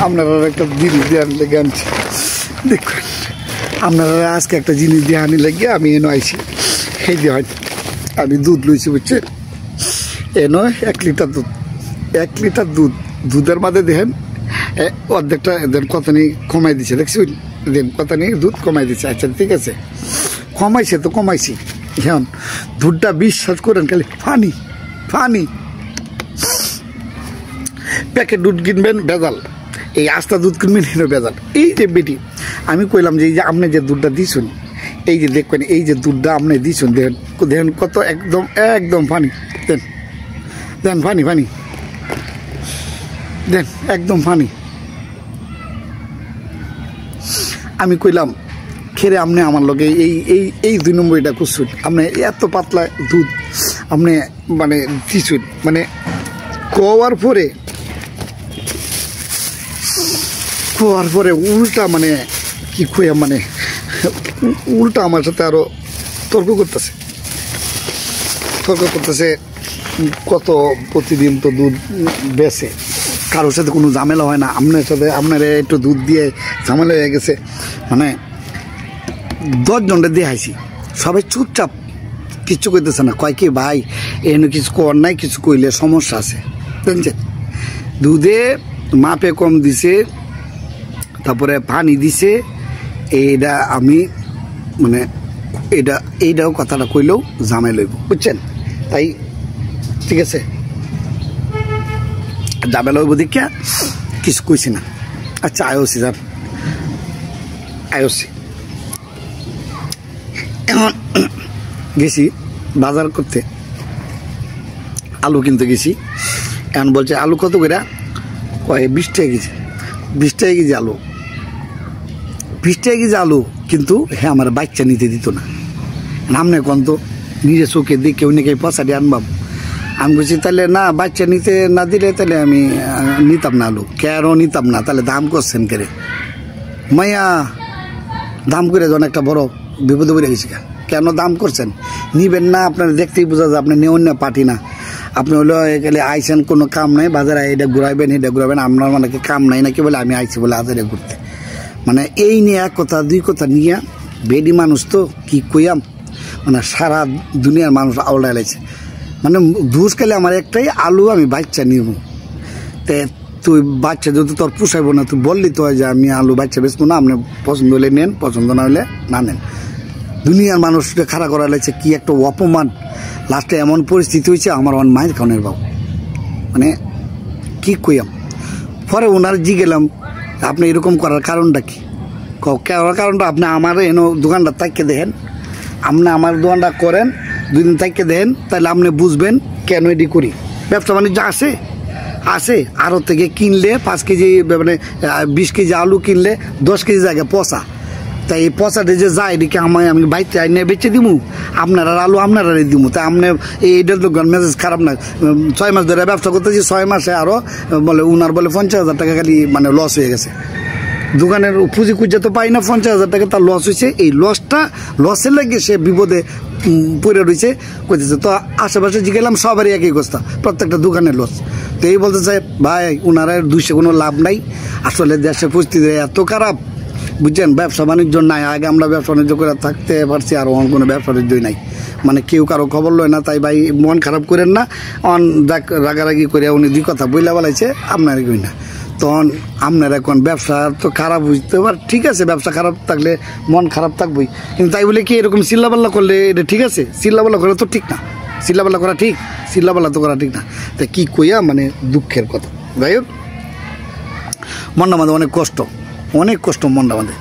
আপনারা একটা জিনিস দিয়ে আনলে আনছি দেখুন আপনারা আজকে একটা জিনিস দিয়ে আনি লাগিয়ে আমি এনে আইছি সেই দিয়ে হয় আমি দুধ লইছি বুঝছেন এনে 1 লিটার দুধ 1 লিটার দুধের মাঝে দেখেন অর্ধেকটা দেন কত নিয়ে কমাই দিচ্ছে দেখছি দেন কত নিয়ে দুধ কমাই দিচ্ছে আচ্ছা ঠিক আছে কমাইছে তো কমাইছি এখন দুধটা বিশ্বাস করেন খালি ফানি ফানি প্যাকেট দুধ কিনবেন ভেজাল এই আস্তা দুধ কিনবেন এটা ভেজাল এই যে বেটি আমি কইলাম যে এই যে আপনি যে দুধটা দিয়েছেন এই যে দেখবেন এই যে দুধটা আপনি দিয়েছেন দেখেন দেখেন কত একদম একদম ফানি দেন দেন ফানি ফানি দেন একদম ফানি আমি কইলাম খেরে আপনি আমার লগে এই এই এই 2 নম্বরটা করছুন আপনি এত পাতলা দুধ আপনি মানে দিছুন মানে কোয়ার পরে উল্টা মানে কি কইয়া মানে উল্টা আমার সাথে আরো তর্ক করতেছে কত প্রতিদিন তো দুধ বেচে কারোর সাথে কোনো ঝামেলা হয় না আপনার সাথে আপনারা একটু দুধ দিয়ে ঝামেলা হয়ে গেছে মানে 10 জনটা দিয়ে আইছি সবাই চুপচাপ কিচ্ছু কইতেছে না কয় কি ভাই এনে কিছু কর নাই কিছু কইলে সমস্যা আছে বুঝছেন দুধে মাপে কম দিছে তারপরে পানি দিছে এইটা আমি মানে এইটাও কথাটা কইলেও ঝামেলা লইব বুঝছেন তাই ঠিক আছে ঝামেলা হইব দেখিয়া কিছু কইছি না আচ্ছা আয়োছি যান আয়োছি এখন গেছি বাজার করতে আলু কিনতে গেছি এখন বলছে আলু কত করে কয় 20 টাকা কেজি 20 টাকা কেজি আলু 20 টাকা কেজি আলু কিন্তু হ্যাঁ আমার বাচ্চা নিতে দিত না নামনে কোন তো নিজে চোখে দেখে অনেকে পচাটি আনবাম আমি বলছি তাহলে না বাচ্চা নিতে না দিলে তাহলে আমি নিতাম না আলু কেন নিতাম না তাহলে দাম করছেন কেরে মাইয়া দাম করে যখন একটা বড় বিপদে পড়ে গেছি কেন দাম করছেন নিবেন না আপনারা দেখতেই বোঝা যায় আপনি নেওয়ান না পার্টি না আপনি হলো এখানে আইসেন কোনো কাম নাই বাজারে এটা ঘুরাইবেন আপনার মানে কি কাম নাই নাকি বলে আমি আইছি বলে আজারে ঘুরতে মানে এই নিয়ে এক কথা 2 কথা নিয়ে বেডি মানুষ তো কি কইয়াম মানে সারা দুনিয়ার মানুষ আওলা লাগছে মানে দুষ খেলে আমার একটাই আলু আমি বাচ্চা নিব তে তুই বাচ্চা যদি তোর পুষাইব না তুই বললি তো যে আমি আলু বাচ্চা বেচবো না আপনি পছন্দ হলে নেন পছন্দ না হলে না নেন দুনিয়ার মানুষটা খাড়া করা লাগছে কি একটা অপমান লাস্টে এমন পরিস্থিতি হয়েছে আমার মায়ের খাওয়ানোর বাবু মানে কি কইয়াম পরে ওনার গেলাম আপনি এরকম করার কারণটা কি কারণটা আপনি আমার এনে দোকানটা তাকিয়ে দেখেন আপনি আমার দোকানটা করেন 2 দিন তাকিয়ে দেখেন তাহলে আপনি বুঝবেন কেন এটি করি ব্যবসা বাণিজ্য আছে আরও থেকে কিনলে 5 কেজি মানে 20 কেজি আলু কিনলে 10 কেজি জায়গায় পচা তাই এই পচাটা যে যায় এদিকে আমি বাইতে আইনে বেচে দিব আপনারা আলু আপনারাই দিব তাই আপনি এইটার তো মেজাজ খারাপ না 6 মাস ধরে ব্যবসা করতেছি 6 মাসে আরও বলে উনার বলে 50,000 টাকা খালি মানে লস হয়ে গেছে দোকানের পুঁজি কুজে তো পাই না 50,000 টাকা তার লস হয়েছে এই লসের লাগে সে বিপদে পড়ে রয়েছে কইতেছে তো আশেপাশে গেলাম সবারই একই অবস্থা প্রত্যেকটা দোকানের লস তো এই বলতে চাই ভাই উনারা 200 কোনো লাভ নাই আসলে দেশের পরিস্থিতি এত খারাপ বুঝছেন ব্যবসা বাণিজ্য নাই আগে আমরা ব্যবসা বাণিজ্য করে থাকতে পারছি আর কোনো ব্যবসা বাণিজ্যই নাই মানে কেউ কারো খবর লয় না তাই ভাই মন খারাপ করেন না রাগারাগি করে উনি 2 কথা বইলা বলাইছে আপনার কই না তখন আপনার এখন ব্যবসা তো খারাপ বুঝতে পার ঠিক আছে ব্যবসা খারাপ থাকলে মন খারাপ থাকবেই কিন্তু তাই বলে কি এরকম চিল্লাপাল্লা করলে এটা ঠিক আছে চিল্লাপাল্লা করা তো ঠিক না চিল্লাপাল্লা করা ঠিক চিল্লাপাল্লা তো করা ঠিক না তাই কি কইয়া মানে দুঃখের কথা যাই হোক মনটা আমাদের অনেক কষ্ট মনটা আমাদের